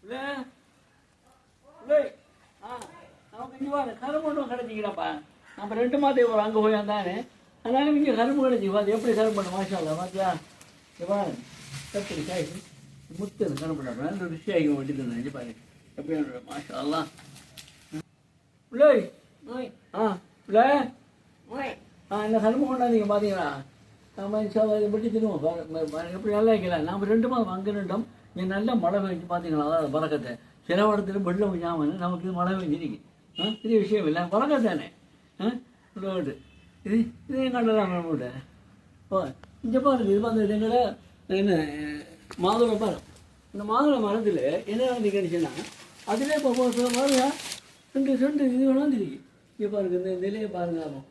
இல்லை இல்லை நமக்கு இங்கே வாங்க கரும்பு ஒன்றும் கிடைச்சிக்கிறப்பா நம்ம 2 மாதம் அங்கே போய் வந்தானே அதனால இங்கே கரும்பு கிடைச்சி பார்த்து எப்படி கரும்பு பண்ண மாஷால்லா பார்த்தியா இங்கே பாருங்க கத்திரி காய்ச்சி முத்து கரும்பு நல்ல ருசியாகி வேண்டியது நினைச்சு பாருங்க எப்படி மாஷால்லா பிள்ளை பிள்ளை இந்த கரும்பு கொண்டாந்தீங்க பார்த்தீங்களா நம்ம இதை பற்றி திரும்ப எப்படி நல்லா வைக்கலாம் நம்ம 2 மாதம் அங்கே நின்றோம் இங்கே நல்லா மழை பெஞ்சு பார்த்தீங்களா அதாவது பறக்கத்தை சில இடத்துல வெள்ளம் விழாமல் நமக்கு மழை பெஞ்சிருக்கு பெரிய விஷயம் இல்லை பறக்க தானே ரோடு இது எங்கள்லாம் நம்மகிட்ட இங்கே பாருங்க இது வந்து எங்களை என்ன மாதுளை மரம் இந்த மாதுளை மரத்தில் என்ன நினைச்சுன்னா அதிலே இப்போ பாருங்க 2 சென்ட் இது வேணாந்துருக்கு இங்கே பாருங்க இந்த நிலையை பாருங்க ஆகும்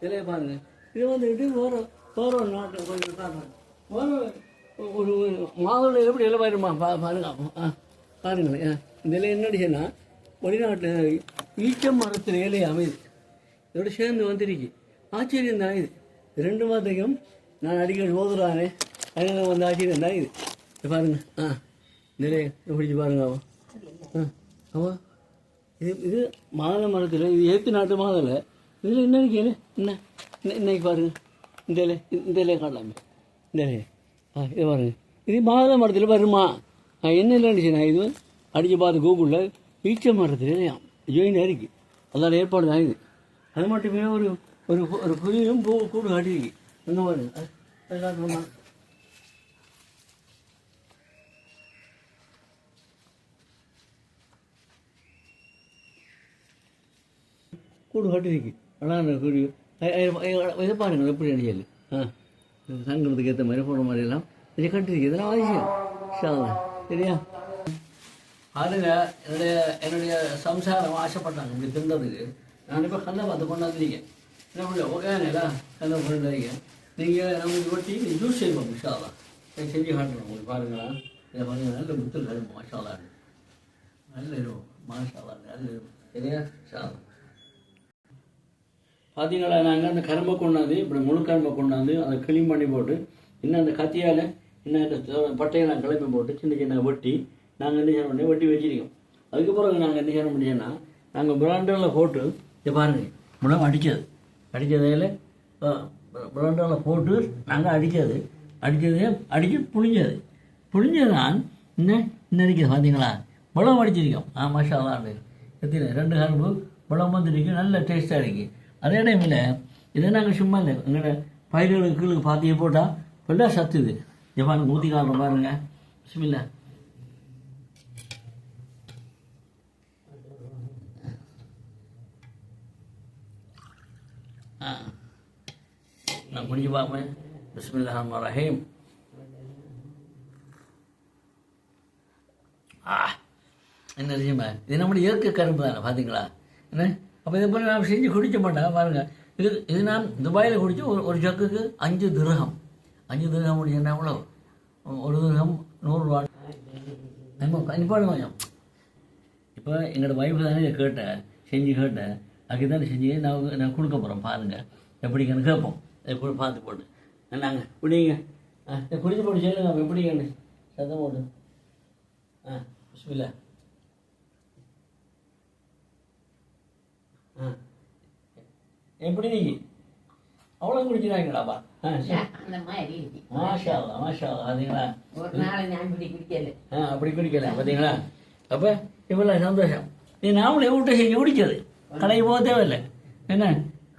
நிலையை பாருங்க இது வந்துக்கிட்டு வேற நாட்டு கொஞ்சம் பாருங்க ஒரு மாதுளை எப்படி இலை பாருமா பாருங்க பாருங்களேன் இதில் என்னடிச்சுன்னா வெளிநாட்டில் ஈச்ச மரத்தில் இலை அமையுது இதோட சேர்ந்து வந்துருக்கு ஆச்சரியம் தான் இது 2 மாதத்துக்கும் நான் அடிக்கடி ஓதுறானே அதனால் வந்து ஆச்சரியம் தான் இது பாருங்க நிறைய பிடிச்சி பாருங்க அவன் இது மாதுளை மரத்தில் இது ஏற்று நாட்டு மாதுளை இதில் என்ன இருக்கேன் என்ன இன்னைக்கு பாருங்க இந்த இலையை காட்டலாமே இந்த இலையை இது பாருங்க இது மாதுளை மரத்தில் வருமா என்ன இல்லைன்னுச்சுண்ணா இது அடித்து பார்த்து கூகுளில் ஈச்ச மரத்தில் ஜாயின் இருக்குது அதோட ஏற்பாடு தான் இது அது மட்டுமே ஒரு புலியும் கூடு காட்டியிருக்கு இந்த பாருங்க அது காட்டணுமா கூடு காட்டியிருக்கு அழகான கூடு இதை பாருங்கள் எப்படி அடிச்சல் சங்கடத்துக்கு ஏற்ற மாதிரி போன மாதிரி எல்லாம் இதை கட்டிருக்கு இதெல்லாம் அவசியம் சரியா பாருங்க என்னுடைய சம்சாரம் ஆசைப்பட்டாங்க இப்படி தின்றதுக்கு நான் இப்போ கல்லை பார்த்து கொண்டாந்துருக்கேன் என்ன ஓகேங்களா கல்லை கொண்டாந்துருக்கேன் நீங்கள் நம்மளுக்கு ஒட்டி ஜூஸ் செய்வோம் விஷாலா செஞ்சு காட்டுறோம் உங்களுக்கு பாருங்களா இதை பாருங்க நல்ல முத்தல் கரும்பு மாஷாலா நல்ல இருக்கும் மாஷாலா நல்ல இருக்கும் சரியா ஷாலா பார்த்தீங்களா நாங்கள் அந்த கரும்பை கொண்டாந்து இப்படி முழு கரும்பை கொண்டாந்து அதை கிளீன் பண்ணி போட்டு இன்னும் அந்த கத்தியால் இன்னும் இந்த பட்டையை நான் கிளப்பி போட்டு சின்ன சின்ன வெட்டி நாங்கள் என்ன செய்ய பண்ணி வெட்டி வச்சிருக்கோம் அதுக்கப்புறம் நாங்கள் என்ன செய்ய முடியும்னா நாங்கள் பிராண்டரில் போட்டு இதை பாருங்கள் முழம் அடித்ததில் பிராண்டரில் போட்டு நாங்கள் அடித்து புளிஞ்சதான் இன்னும் இருக்குது பார்த்தீங்களா முளம் அடிச்சிருக்கோம் மாஷா தான் எத்தனை 2 கரும்பு முளம் வந்துருக்கு நல்ல டேஸ்ட்டாக இருக்குது அதே டைமில் இதை நாங்கள் சும்மா இல்லை எங்களோட பயிர்களுக்கு கீழே பாத்தியை போட்டால் ஃபுல்லாக சத்துது ஜப்பானுக்கு ஊற்றி காட்டுறோம் பாருங்க பிஸ்மில்லா நான் முடிஞ்சு பார்ப்பேன் பிஸ்மில்லாஹிர் ரஹ்மானிர் ரஹீம் என்ன விஷயமா இது நம்மளுடைய இயற்கை கரும்பு தானே பார்த்தீங்களா என்ன அப்போ இதை போல் நான் செஞ்சு குடிக்க மாட்டேன் பாருங்கள் இது நான் துபாயில் குடித்து ஒரு ஜக்குக்கு 5 திரகம் 5 திரகம் முடிச்சுன்னா எவ்வளோ ஒரு திரகம் 100 ரூபா நம்ம கண்டிப்பாக கொஞ்சம் இப்போ எங்களோட வைஃப் தானே கேட்டேன் அதுக்கு தானே செஞ்சு நான் கொடுக்க போகிறோம் பாருங்கள் எப்படிங்கன்னு கேட்போம் கூட பார்த்து போட்டு நாங்கள் குடிங்க குடிச்சு போட்டு சொல்லுங்க எப்படிங்கன்னு சத்தம் போட்டு பிஸ்மில்லா எப்படி அவ்வளோ குடிக்கிறாங்களாப்பா மாஷா பார்த்தீங்களா அப்படி குடிக்கல பார்த்தீங்களா அப்போ இவ்வளோ சந்தோஷம் நீ நாமளே வீட்டை செஞ்சு குடிக்கிறது கடைக்கு போக தேவையில்லை என்ன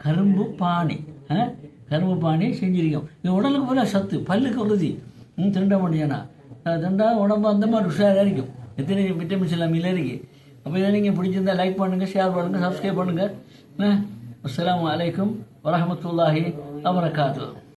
கரும்பு பானி செஞ்சிருக்கோம் இது உடலுக்கு போல சத்து பல்லுக்கு உறுதி திண்ட முடியும்னா திண்டா உடம்பு அந்த மாதிரி உஷாராக இருக்கும் எத்தனை விட்டமின்ஸ் எல்லாம் இருக்குது அப்போ இதை நீங்கள் பிடிச்சிருந்தா லைக் பண்ணுங்கள் ஷேர் பண்ணுங்கள் சப்ஸ்கிரைப் பண்ணுங்கள் அஸ்ஸலாமு அலைக்கும் வரஹ்மத்துல்லாஹி வபரகாத்துஹு